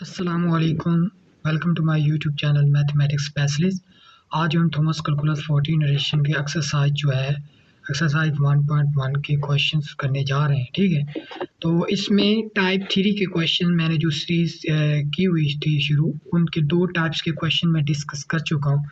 अस्सलामुअलैकुम। Welcome to my YouTube channel mathematics specialist. आज हम थॉमस कैलकुलस 14 एडिशन के एक्सरसाइज 1.1 के क्वेश्चंस करने जा रहे हैं। ठीक है, तो इसमें टाइप 3 के क्वेश्चन मैंने जो सीरीज़ की हुई थी शुरू, उनके 2 टाइप्स के क्वेश्चन मैं डिस्कस कर चुका हूँ।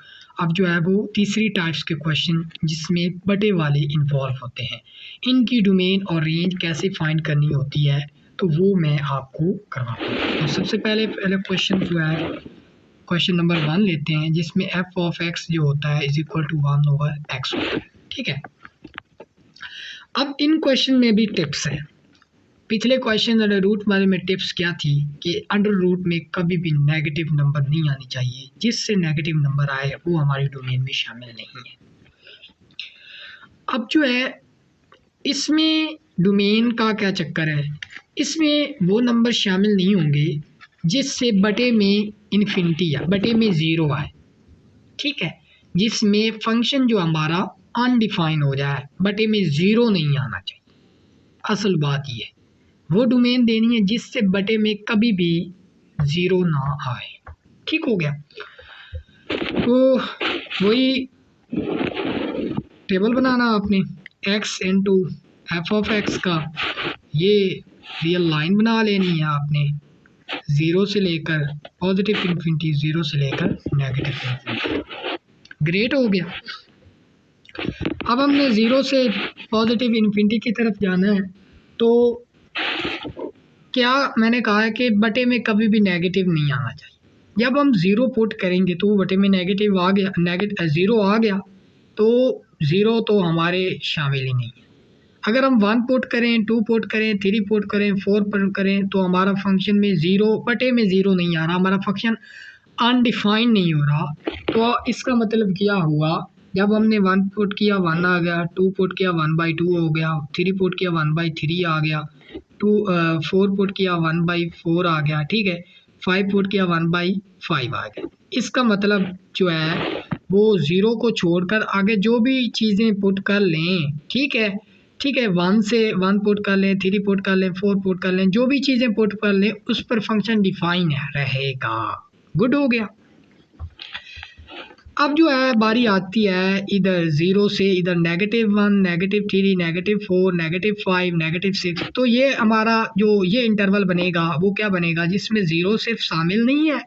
अब जो है वो तीसरी टाइप्स के क्वेश्चन जिसमें बटे वाले इन्वॉल्व होते हैं, इनकी डोमेन और रेंज कैसे फाइंड करनी होती है तो वो मैं आपको करवाता हूँ। तो सबसे पहले क्वेश्चन जो है क्वेश्चन नंबर 1 लेते हैं, जिसमें एफ ऑफ एक्स जो होता है इज इक्वल टू 1/x होता है। ठीक है, अब इन क्वेश्चन में भी टिप्स है। पिछले क्वेश्चन अंडर रूट वाले में टिप्स क्या थी कि अंडर रूट में कभी भी नेगेटिव नंबर नहीं आनी चाहिए, जिससे नेगेटिव नंबर आए वो हमारी डोमेन में शामिल नहीं है। अब जो है इसमें डोमेन का क्या चक्कर है, इसमें वो नंबर शामिल नहीं होंगे जिससे बटे में इन्फिनिटी या बटे में ज़ीरो आए। ठीक है, जिसमें फंक्शन जो हमारा अनडिफाइन हो जाए, बटे में ज़ीरो नहीं आना चाहिए। असल बात ये वो डोमेन देनी है जिससे बटे में कभी भी ज़ीरो ना आए। ठीक हो गया, तो वही टेबल बनाना आपने x into F of x का, ये रियल लाइन बना लेनी है आपने, ज़ीरो से लेकर पॉजिटिव इन्फिनिटी, ज़ीरो से लेकर नेगेटिव इन्फिनिटी। ग्रेट हो गया। अब हमने ज़ीरो से पॉजिटिव इन्फिनिटी की तरफ जाना है, तो क्या मैंने कहा है कि बटे में कभी भी नेगेटिव नहीं आना चाहिए। जब हम ज़ीरो पुट करेंगे तो बटे में नेगेटिव आ गया, ज़ीरो आ गया तो ज़ीरो तो हमारे शामिल ही नहीं है। अगर हम 1 पुट करें, 2 पुट करें, 3 पुट करें, 4 पुट करें तो हमारा फंक्शन में ज़ीरो, बटे में ज़ीरो नहीं आ रहा, हमारा फंक्शन अनडिफाइन नहीं हो रहा। तो इसका मतलब क्या हुआ, जब हमने 1 पुट किया 1 आ गया, 2 पुट किया 1/2 हो गया, 3 पुट किया 1/3 आ गया, 4 पुट किया 1/4 आ गया। ठीक है, 5 पुट किया 1/5 आ गया। इसका मतलब जो है वो ज़ीरो को छोड़कर आगे जो भी चीज़ें पुट कर लें, ठीक है, 1 से 1 पुट कर लें, 3 पुट कर लें, 4 पुट कर लें, जो भी चीज़ें पुट कर लें उस पर फंक्शन डिफाइन रहेगा। गुड हो गया। अब जो है बारी आती है इधर ज़ीरो से इधर -1, -3, -4, -5, -6। तो ये हमारा जो ये इंटरवल बनेगा वो क्या बनेगा, जिसमें ज़ीरो सिर्फ शामिल नहीं है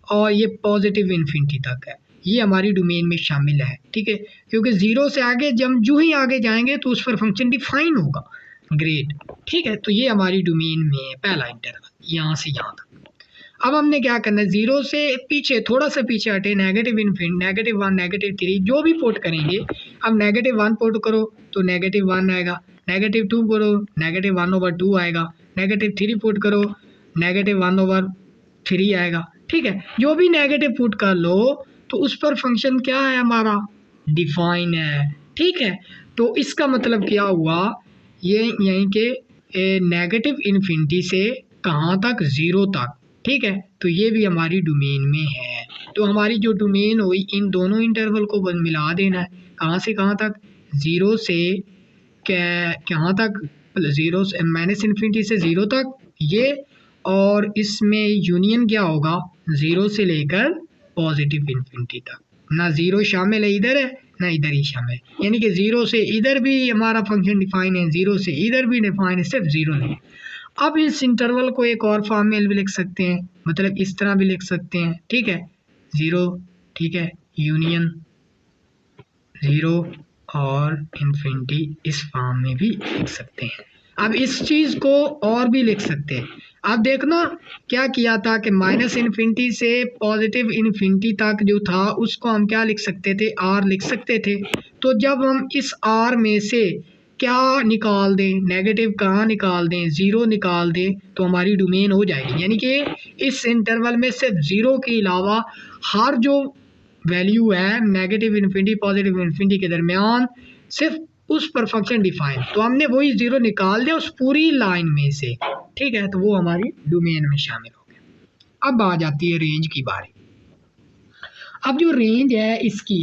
और ये पॉजिटिव इन्फिनिटी तक है, ये हमारी डोमेन में शामिल है। ठीक है, क्योंकि ज़ीरो से आगे जब जो ही आगे जाएंगे तो उस पर फंक्शन डिफाइन होगा। ग्रेट, ठीक है, तो ये हमारी डोमेन में पहला इंटरवल यहाँ से यहाँ तक। अब हमने क्या करना है, ज़ीरो से पीछे थोड़ा सा पीछे हटे, -1, -3 जो भी पुट करेंगे। अब -1 पुट करो तो -1 आएगा, -2 करो -1/2 आएगा, -3 पुट करो -1/3 आएगा। ठीक है, जो भी नेगेटिव पुट कर लो तो उस पर फंक्शन क्या है हमारा, डिफाइन है। ठीक है, तो इसका मतलब क्या हुआ, ये यहीं के नेगेटिव इन्फिनिटी से कहाँ तक, ज़ीरो तक। ठीक है, तो ये भी हमारी डोमेन में है। तो हमारी जो डोमेन हुई इन दोनों इंटरवल को बस मिला देना है, कहाँ से कहाँ तक, ज़ीरो से कहाँ तक, ज़ीरो से -इन्फिनिटी से ज़ीरो तक ये, और इसमें यूनियन क्या होगा, ज़ीरो से लेकर पॉजिटिव इन्फिनिटी तक। ना ज़ीरो शामिल है इधर है, ना इधर ही शामिल है, यानी कि ज़ीरो से इधर भी हमारा फंक्शन डिफाइन है, ज़ीरो से इधर भी डिफाइन है, सिर्फ ज़ीरो नहीं। अब इस इंटरवल को एक और फॉर्म में भी लिख सकते हैं, मतलब इस तरह भी लिख सकते हैं। ठीक है, ज़ीरो, ठीक है, यूनियन ज़ीरो और इन्फिनिटी, इस फॉर्म में भी लिख सकते हैं। अब इस चीज़ को और भी लिख सकते हैं। अब देखना क्या किया था कि -इन्फिनिटी से पॉजिटिव इन्फिनिटी तक जो था उसको हम क्या लिख सकते थे, r लिख सकते थे। तो जब हम इस r में से क्या निकाल दें, नेगेटिव कहाँ निकाल दें, ज़ीरो निकाल दें तो हमारी डोमेन हो जाएगी। यानी कि इस इंटरवल में सिर्फ ज़ीरो के अलावा हर जो वैल्यू है नेगेटिव इन्फिनिटी पॉजिटिव इन्फिनिटी के दरमियान, सिर्फ उस पर फंक्शन डिफाइन। तो हमने वही ज़ीरो निकाल दिया उस पूरी लाइन में से। ठीक है, तो वो हमारी डोमेन में शामिल हो गया। अब आ जाती है रेंज की बारी। अब जो रेंज है इसकी,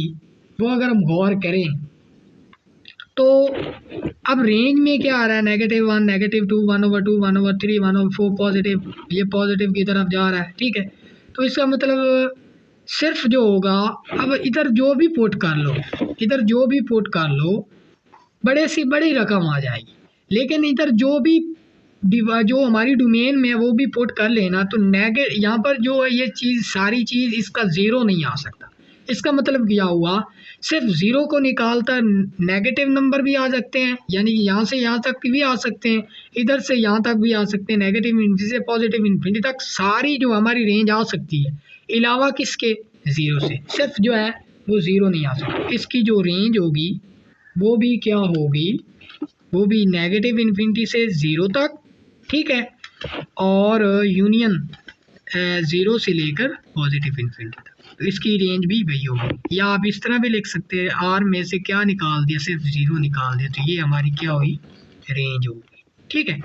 वो अगर हम गौर करें तो अब रेंज में क्या आ रहा है, -1, -2, 1/2, 1/3, 1/4 पॉजिटिव, ये पॉजिटिव की तरफ जा रहा है, ठीक है। तो इसका मतलब सिर्फ जो होगा, अब इधर जो भी पुट कर लो, इधर जो भी पुट कर लो बड़े से बड़ी रकम आ जाएगी, लेकिन इधर जो भी जो हमारी डोमेन में है वो भी पुट कर लेना, तो यहाँ पर जो है ये चीज़ सारी चीज़ इसका ज़ीरो नहीं आ सकता। इसका मतलब क्या हुआ, सिर्फ ज़ीरो को निकालकर नेगेटिव नंबर भी आ सकते हैं, यानी कि यहाँ से यहाँ तक भी आ सकते हैं, इधर से यहाँ तक भी आ सकते हैं, नेगेटिव इन्फिनिटी से पॉजिटिव इन्फिनिटी तक सारी जो हमारी रेंज आ सकती है, अलावा किसके, ज़ीरो से। सिर्फ जो है वो ज़ीरो नहीं आ सकता, इसकी जो रेंज होगी वो भी क्या होगी, वो भी नेगेटिव इन्फिनिटी से ज़ीरो तक, ठीक है, और यूनियन ज़ीरो से लेकर पॉजिटिव इन्फिनिटी तक, तो इसकी रेंज भी वही होगी। या आप इस तरह भी लिख सकते हैं, आर में से क्या निकाल दिया, सिर्फ ज़ीरो निकाल दिया, तो ये हमारी क्या हुई, रेंज होगी, ठीक है।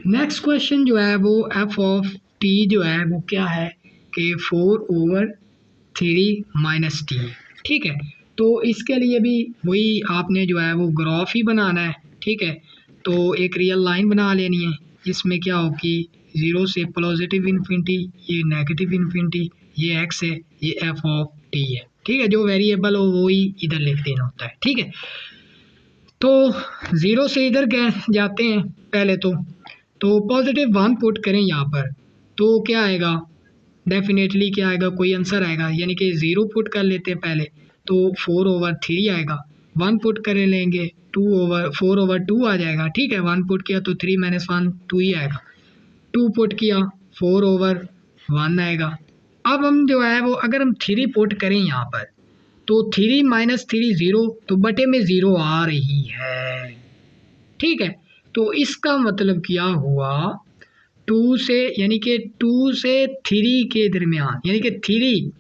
नेक्स्ट क्वेश्चन जो है वो एफ ऑफ टी जो है वो क्या है कि 4/3 - t, ठीक है। तो इसके लिए भी वही आपने जो है वो ग्राफ ही बनाना है, ठीक है। तो एक रियल लाइन बना लेनी है, इसमें क्या होगी, ज़ीरो से पॉजिटिव इन्फिनिटी, ये नेगेटिव इन्फिनिटी, ये एक्स है, ये एफ ऑफ टी है, ठीक है। जो वेरिएबल हो वही इधर लिख देना होता है, ठीक है। तो ज़ीरो से इधर जाते हैं पहले तो पॉजिटिव 1 पुट करें यहाँ पर, तो क्या आएगा, डेफिनेटली क्या आएगा, कोई आंसर आएगा, यानी कि ज़ीरो पुट कर लेते हैं पहले, तो 4/3 आएगा। 1 पुट कर लेंगे, 4/2 आ जाएगा, ठीक है। 1 पुट किया तो 3 - 1 2 ही आएगा। 2 पुट किया 4/1 आएगा। अब हम जो है वो अगर हम 3 पुट करें यहाँ पर, तो 3 - 3 ज़ीरो, तो बटे में ज़ीरो आ रही है, ठीक है। तो इसका मतलब क्या हुआ, 2 से यानी कि 2 से 3 के दरमियान, यानी कि 3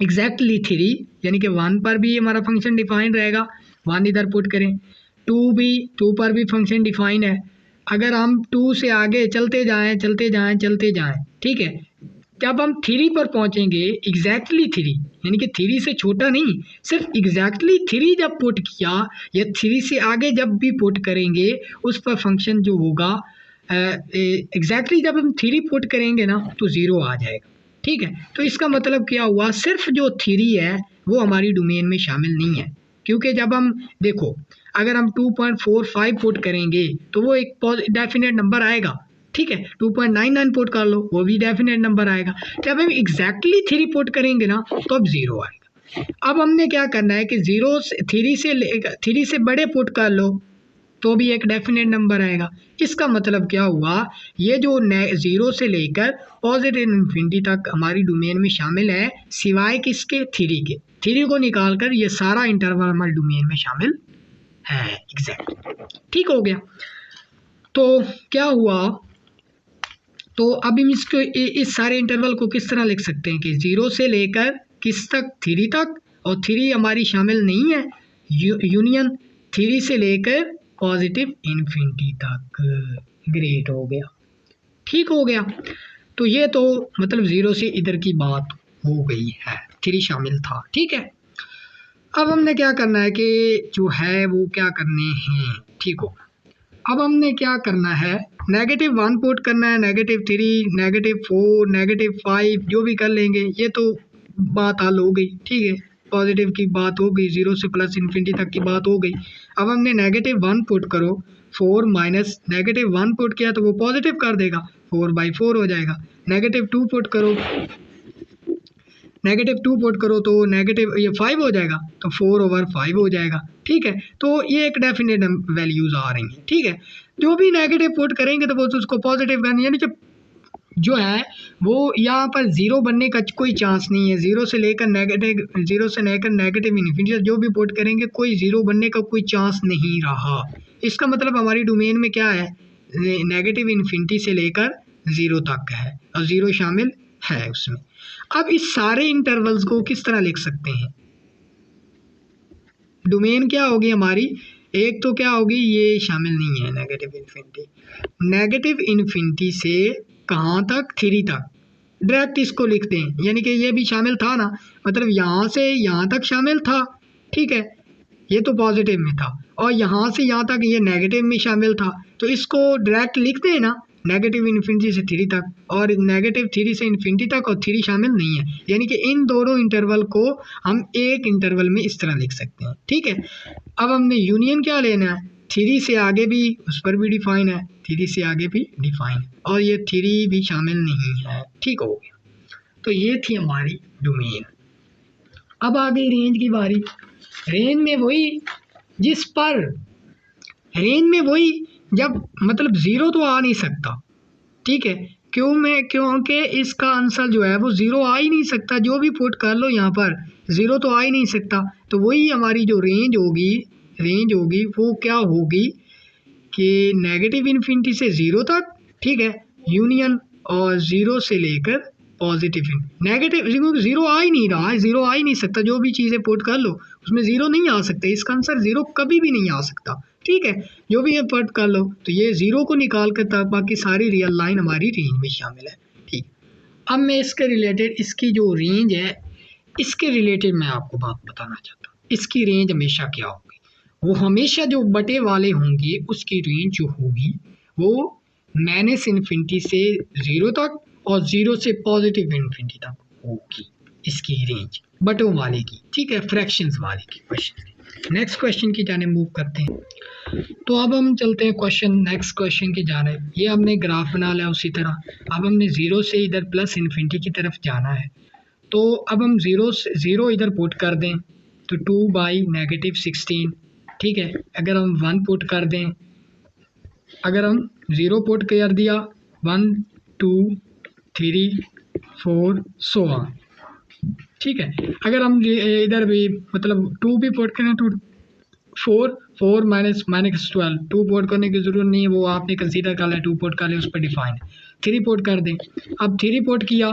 एग्जैक्टली 3, यानी कि 1 पर भी हमारा फंक्शन डिफाइन रहेगा, 1 इधर पुट करें, 2 पर भी फंक्शन डिफाइन है। अगर हम 2 से आगे चलते जाएं, ठीक है, जब हम 3 पर पहुंचेंगे, एग्जैक्टली 3, यानी कि 3 से छोटा नहीं, सिर्फ एग्जैक्टली 3 जब पुट किया, या 3 से आगे जब भी पुट करेंगे उस पर फंक्शन जो होगा, एग्जैक्टली जब हम 3 पुट करेंगे ना तो ज़ीरो आ जाएगा, ठीक है। तो इसका मतलब क्या हुआ, सिर्फ जो 3 है वो हमारी डोमेन में शामिल नहीं है, क्योंकि जब हम देखो अगर हम 2.45 पुट करेंगे तो वो एक डेफिनेट नंबर आएगा, ठीक है। 2.99 पुट कर लो, वो भी डेफिनेट नंबर आएगा। जब हम एग्जैक्टली 3 पुट करेंगे ना तो अब ज़ीरो आएगा। अब हमने क्या करना है कि 3 से बड़े पुट कर लो तो भी एक डेफिनेट नंबर आएगा। इसका मतलब क्या हुआ, ये जो ज़ीरो से लेकर पॉजिटिव इन्फिनिटी तक हमारी डोमेन में शामिल है, सिवाय किसके, 3 के। 3 को निकाल कर ये सारा इंटरवल हमारी डोमेन में शामिल है, एग्जैक्ट, ठीक हो गया। तो क्या हुआ, तो अब हम इसको इस सारे इंटरवल को किस तरह लिख सकते हैं कि 0 से लेकर किस तक, 3 तक, और 3 हमारी शामिल नहीं है, यूनियन 3 से लेकर पॉजिटिव इन्फिनिटी तक। ग्रेट हो गया, ठीक हो गया। तो ये तो मतलब 0 से इधर की बात हो गई है, 3 शामिल था, ठीक है। अब हमने क्या करना है कि जो है वो क्या करने हैं, ठीक हो। अब हमने क्या करना है, -1 पुट करना है, -3, -4, -5 जो भी कर लेंगे, ये तो बात हल हो गई, ठीक है। पॉजिटिव की बात हो गई, 0 से प्लस इन्फिनिटी तक की बात हो गई। अब हमने -1 पुट करो, 4 माइनस -1 पुट किया तो वो पॉजिटिव कर देगा, 4/4 हो जाएगा। -2 पुट करो, -2 पुट करो तो ये 5 हो जाएगा, तो 4/5 हो जाएगा, ठीक है। तो ये एक डेफिनेट वैल्यूज आ रही हैं, ठीक है। जो भी नेगेटिव पुट करेंगे तो वो उसको पॉजिटिव करना, यानी कि जो है वो यहाँ पर ज़ीरो बनने का कोई चांस नहीं है। 0 से लेकर नेगेटिव इन्फिनिटी जो भी पुट करेंगे कोई ज़ीरो बनने का कोई चांस नहीं रहा। इसका मतलब हमारी डोमेन में क्या है, नेगेटिव इन्फिनिटी से लेकर 0 तक है और 0 शामिल है उसमें। अब इस सारे इंटरवल्स को किस तरह लिख सकते हैं, डोमेन क्या होगी हमारी, एक तो क्या होगी, ये शामिल नहीं है नेगेटिव इन्फिनिटी से कहाँ तक, 3 तक, डायरेक्ट इसको लिखते हैं, यानी कि ये भी शामिल था ना, मतलब यहाँ से यहाँ तक शामिल था, ठीक है। ये तो पॉजिटिव में था और यहाँ से यहाँ तक ये नेगेटिव में शामिल था, तो इसको डायरेक्ट लिख दें ना, नेगेटिव इन्फिनिटी से 3 तक और नेगेटिव 3 से इन्फिनिटी तक, और 3 शामिल नहीं है, यानी कि इन दोनों इंटरवल को हम एक इंटरवल में इस तरह लिख सकते हैं। ठीक है, अब हमने यूनियन क्या लेना है, 3 से आगे भी उस पर भी डिफाइन है, 3 से आगे भी डिफाइन है, और ये 3 भी शामिल नहीं है। ठीक हो गया, तो ये थी हमारी डोमेन। अब आ गई रेंज की बारी। रेंज में वही जिस पर रेंज में वही जब मतलब ज़ीरो तो आ नहीं सकता। ठीक है, क्योंकि इसका आंसर जो है वो ज़ीरो आ ही नहीं सकता, जो भी पुट कर लो यहाँ पर ज़ीरो तो आ ही नहीं सकता। तो वही हमारी जो रेंज होगी वो क्या होगी कि नेगेटिव इन्फिनिटी से 0 तक, ठीक है, यूनियन और 0 से लेकर पॉजिटिव नेगेटिव, ज़ीरो आ ही नहीं रहा है, ज़ीरो आ ही नहीं सकता, जो भी चीज़ें पुट कर लो उसमें ज़ीरो नहीं आ सकते, इसका आंसर ज़ीरो कभी भी नहीं आ सकता। ठीक है, जो भी ये पुट कर लो तो ये ज़ीरो को निकाल कर तब बाकी सारी रियल लाइन हमारी रेंज में शामिल है। ठीक, अब मैं इसके रिलेटेड इसकी जो रेंज है इसके रिलेटेड मैं आपको बात बताना चाहता हूँ। इसकी रेंज हमेशा क्या होगी, वो हमेशा जो बटे वाले होंगे उसकी रेंज जो होगी वो माइनस इन्फिनिटी से 0 तक और 0 से पॉजिटिव इन्फिनिटी तक होगी, इसकी रेंज बटों वाले की। ठीक है, फ्रैक्शंस वाले की क्वेश्चन। नेक्स्ट क्वेश्चन की जाने मूव करते हैं। तो अब हम चलते हैं नेक्स्ट क्वेश्चन की जाने। ये हमने ग्राफ बना लिया, उसी तरह अब हमने 0 से इधर प्लस इन्फिनिटी की तरफ जाना है। तो अब हम 0 इधर पुट कर दें तो 2/-16। ठीक है, अगर हम 1 पुट कर दें, अगर हम 0 पुट कर दिया 1 2 3 4 सो ऑन। ठीक है, अगर हम इधर भी मतलब 2 भी पुट करें तो 4 -12 2 पुट करने की ज़रूरत नहीं है, वो आपने कंसीडर कर लिया, 2 पुट कर लिया, उस पर डिफाइन। 3 पुट कर दें, अब 3 पुट किया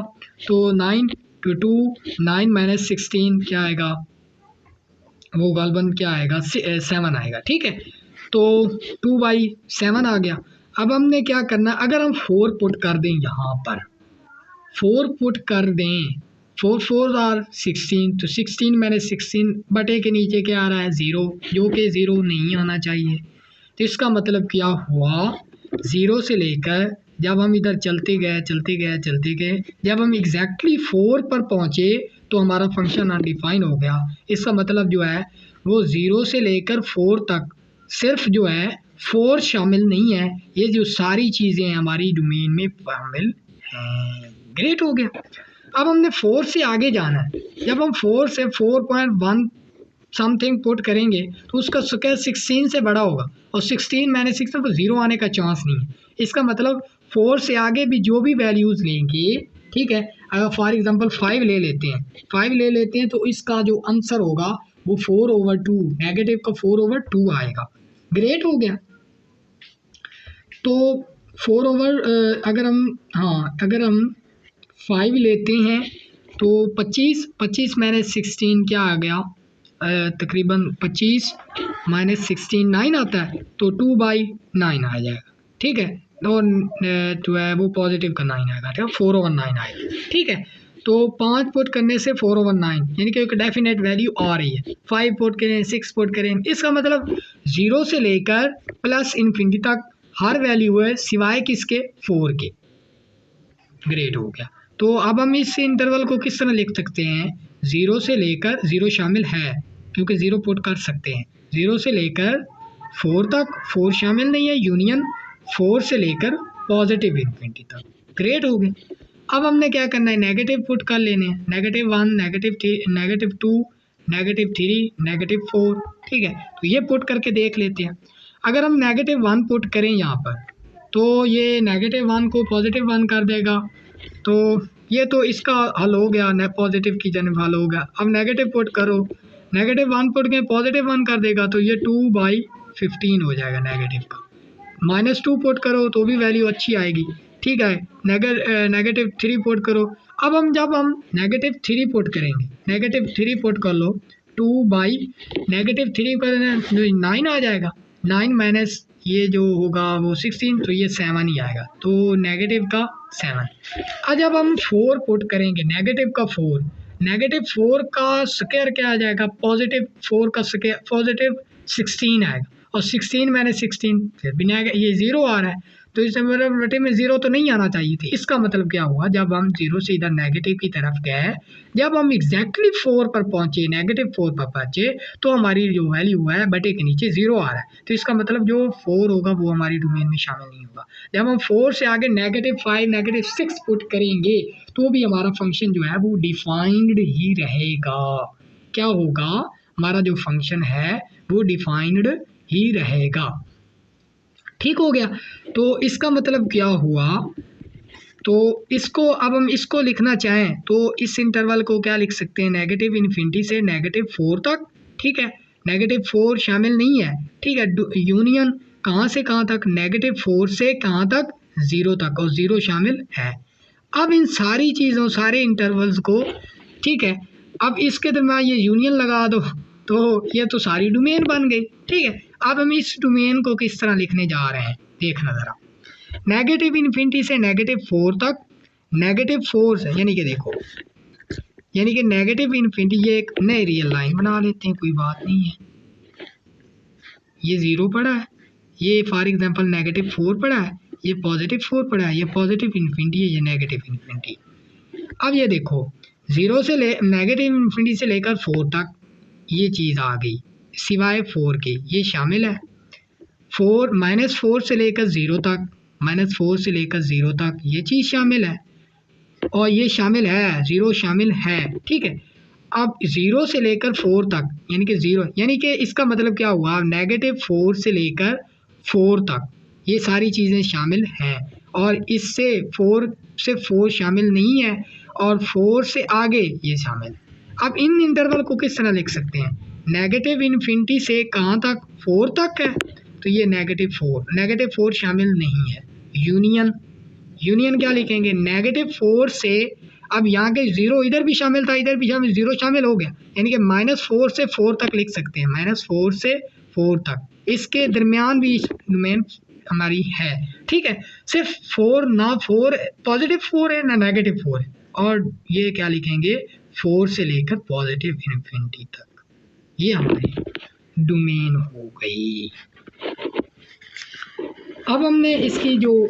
तो 9 to 2 9 - 16 क्या आएगा, वो गालबन क्या आएगा 7 आएगा। ठीक है, तो 2/7 आ गया। अब हमने क्या करना, अगर हम 4 पुट कर दें, यहाँ पर 4 पुट कर दें, 4 4 आर 16, तो 16 - 16 बटे के नीचे क्या आ रहा है 0, जो कि 0 नहीं आना चाहिए। तो इसका मतलब क्या हुआ, 0 से लेकर जब हम इधर चलते गए जब हम एग्जैक्टली 4 पर पहुँचे तो हमारा फंक्शन अनडिफाइन हो गया। इसका मतलब जो है वो 0 से लेकर 4 तक सिर्फ जो है 4 शामिल नहीं है, ये जो सारी चीज़ें हमारी डोमेन में शामिल हैं। ग्रेट हो गया। अब हमने 4 से आगे जाना है। जब हम 4 से 4.1 समथिंग पुट करेंगे तो उसका स्क्वायर 16 से बड़ा होगा, और 16 - 16 तो 0 आने का चांस नहीं है। इसका मतलब 4 से आगे भी जो भी वैल्यूज़ लेंगे, ठीक है, अगर फॉर एग्जांपल 5 ले लेते हैं तो इसका जो आंसर होगा वो 4/2, नेगेटिव का 4/2 आएगा। ग्रेट हो गया। तो 4 ओवर अगर हम 5 लेते हैं तो 25 - 16 क्या आ गया, तकरीबन 25 - 16 9 आता है, तो 2/9 आ जाएगा। ठीक है, और जो है वो पॉजिटिव का 9 आएगा, ठीक है, 4/9 आएगा। ठीक है, तो 5 पुट करने से 4/9 यानी कि एक डेफिनेट वैल्यू आ रही है। 5 पुट करें, 6 पुट करें, इसका मतलब 0 से लेकर प्लस इन्फिनिटी तक हर वैल्यू है सिवाय किसके, 4 के। ग्रेट हो गया। तो अब हम इस इंटरवल को किस तरह लिख सकते हैं, 0 से लेकर 0 शामिल है क्योंकि 0 पुट कर सकते हैं, 0 से लेकर 4 तक 4 शामिल नहीं है, यूनियन 4 से लेकर पॉजिटिव इन्फिनिटी तक। ग्रेट हो गया। अब हमने क्या करना है, नेगेटिव पुट कर लेने हैं, -1 -2 -3 -4। ठीक है, तो ये पुट करके देख लेते हैं। अगर हम -1 पुट करें यहाँ पर तो ये -1 को +1 कर देगा, तो ये तो इसका हल हो गया, न पॉजिटिव की जन्म हल हो गया। अब नेगेटिव पुट करो, -1 पुट के +1 कर देगा, तो ये 2/15 हो जाएगा नेगेटिव का। -2 पुट करो तो भी वैल्यू अच्छी आएगी। ठीक है, -3 पुट करो। अब जब हम -3 पुट करेंगे, -3 पुट कर लो, 2/-3 कर 9 आ जाएगा, 9 माइनस ये जो होगा वो 16, तो ये 7 ही आएगा, तो नेगेटिव का 7। अब जब हम 4 पुट करेंगे, नेगेटिव का 4, -4 का स्क्वायर क्या आ जाएगा, +4 का स्क्वायर +16 आएगा, और 16 माइनस 16 फिर भी नहीं आएगा, ये 0 आ रहा है, तो इस रटे में 0 तो नहीं आना चाहिए थी। इसका मतलब क्या हुआ, जब हम 0 से इधर नेगेटिव की तरफ गए, जब हम एग्जैक्टली 4 पर पहुंचे, -4 पर पहुंचे, तो हमारी जो वैल्यू है बटे के नीचे 0 आ रहा है, तो इसका मतलब जो 4 होगा वो हमारी डोमेन में शामिल नहीं होगा। जब हम 4 से आगे -5 -6 पुट करेंगे तो भी हमारा फंक्शन जो है वो डिफाइंड ही रहेगा। क्या होगा, हमारा जो फंक्शन है वो डिफाइंड ही रहेगा। ठीक हो गया। तो इसका मतलब क्या हुआ, तो इसको अब हम इसको लिखना चाहें तो इस इंटरवल को क्या लिख सकते हैं, -∞ से -4 तक। ठीक है, -4 शामिल नहीं है। ठीक है, यूनियन कहाँ से कहाँ तक, -4 से कहाँ तक, 0 तक, और 0 शामिल है। अब इन सारी चीज़ों, सारे इंटरवल्स को, ठीक है, अब इसके दरम्यान ये यूनियन लगा दो तो ये तो सारी डोमेन बन गई। ठीक है, अब हम इस डोमेन को किस तरह लिखने जा रहे हैं, देखना ज़रा। -∞ से -4 तक, -4 से यानी कि देखो, यानी कि -∞, ये एक नई रियल लाइन बना लेते हैं, कोई बात नहीं है। ये 0 पड़ा है, ये फॉर एग्जांपल -4 पड़ा है, ये +4 पड़ा है, ये +∞ है, ये -∞। अब ये देखो, 0 से -∞ से लेकर 4 तक ये चीज़ आ गई, सिवाय 4 के ये शामिल है। -4 से लेकर 0 तक, -4 से लेकर 0 तक ये चीज़ शामिल है, और ये शामिल है, 0 शामिल है। ठीक है, अब 0 से लेकर 4 तक, यानी कि 0, यानी कि इसका मतलब क्या हुआ, -4 से लेकर 4 तक ये सारी चीज़ें शामिल हैं, और इससे 4 से 4 शामिल नहीं है, और 4 से आगे ये शामिल। अब इन इंटरवल को किस तरह लिख सकते हैं, -∞ से कहाँ तक, 4 तक है, तो ये -4 शामिल नहीं है। यूनियन क्या लिखेंगे, -4 से, अब यहाँ के 0 इधर भी शामिल था, इधर भी शामिल, 0 शामिल हो गया, यानी कि -4 से 4 तक लिख सकते हैं, -4 से 4 तक, इसके दरमियान भी डोमेन हमारी है। ठीक है, सिर्फ 4 ना, 4 +4 है ना -4 है, और ये क्या लिखेंगे, 4 से लेकर +∞ तक, ये हमारी डोमेन हो गई। अब हमने इसकी जो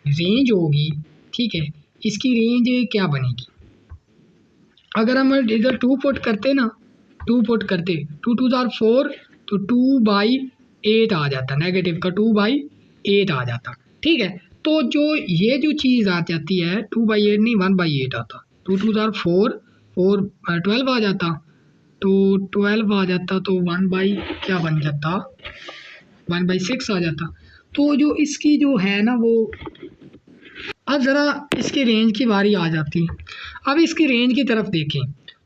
रेंज होगी, ठीक है, इसकी रेंज क्या बनेगी, अगर हम इधर 2 पुट करते ना, 2 पुट करते, 2 2 4 4, तो 2/8 आ जाता, नेगेटिव का 2/8 आ जाता। ठीक है, तो जो ये जो चीज़ आ जाती है 2/8 नहीं 1/8 आता, 2 2 4 4 4 12 आ जाता, तो 12 आ जाता, तो 1/ क्या बन जाता, 1/6 आ जाता। तो जो इसकी जो है ना वो, अब ज़रा इसकी रेंज की बारी आ जाती है। अब इसकी रेंज की तरफ देखें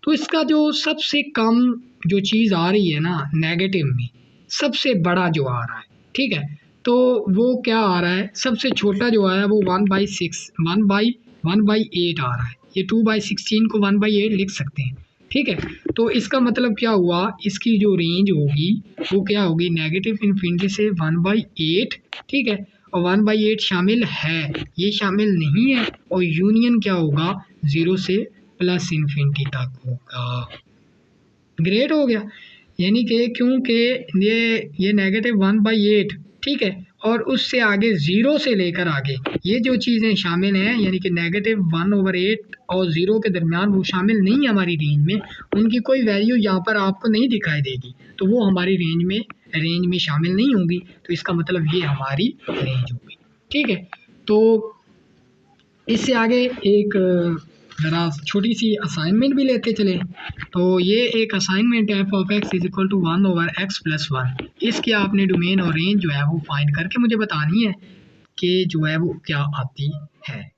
तो इसका जो सबसे कम जो चीज़ आ रही है ना नेगेटिव में, सबसे बड़ा जो आ रहा है, ठीक है, तो वो क्या आ रहा है, सबसे छोटा जो आया वो 1/8 आ रहा है। ये 2/16 को 1/8 लिख सकते हैं। ठीक है, तो इसका मतलब क्या हुआ, इसकी जो रेंज होगी वो क्या होगी, -∞ से 1/8। ठीक है, और 1/8 शामिल है, ये शामिल नहीं है, और यूनियन क्या होगा, 0 से +∞ तक होगा। ग्रेट हो गया, यानी कि क्योंकि ये -1/8, ठीक है, और उससे आगे 0 से लेकर आगे ये जो चीज़ें शामिल हैं, यानी कि -1/8 और 0 के दरमियान वो शामिल नहीं है हमारी रेंज में, उनकी कोई वैल्यू यहाँ पर आपको नहीं दिखाई देगी, तो वो हमारी रेंज में शामिल नहीं होंगी, तो इसका मतलब ये हमारी रेंज होगी। ठीक है, तो इससे आगे एक ज़रा छोटी सी असाइनमेंट भी लेते चले। तो ये एक असाइनमेंट है, f(x = 1/x + 1)। इसकी आपने डोमेन और रेंज जो है वो फाइंड करके मुझे बतानी है कि जो है वो क्या आती है।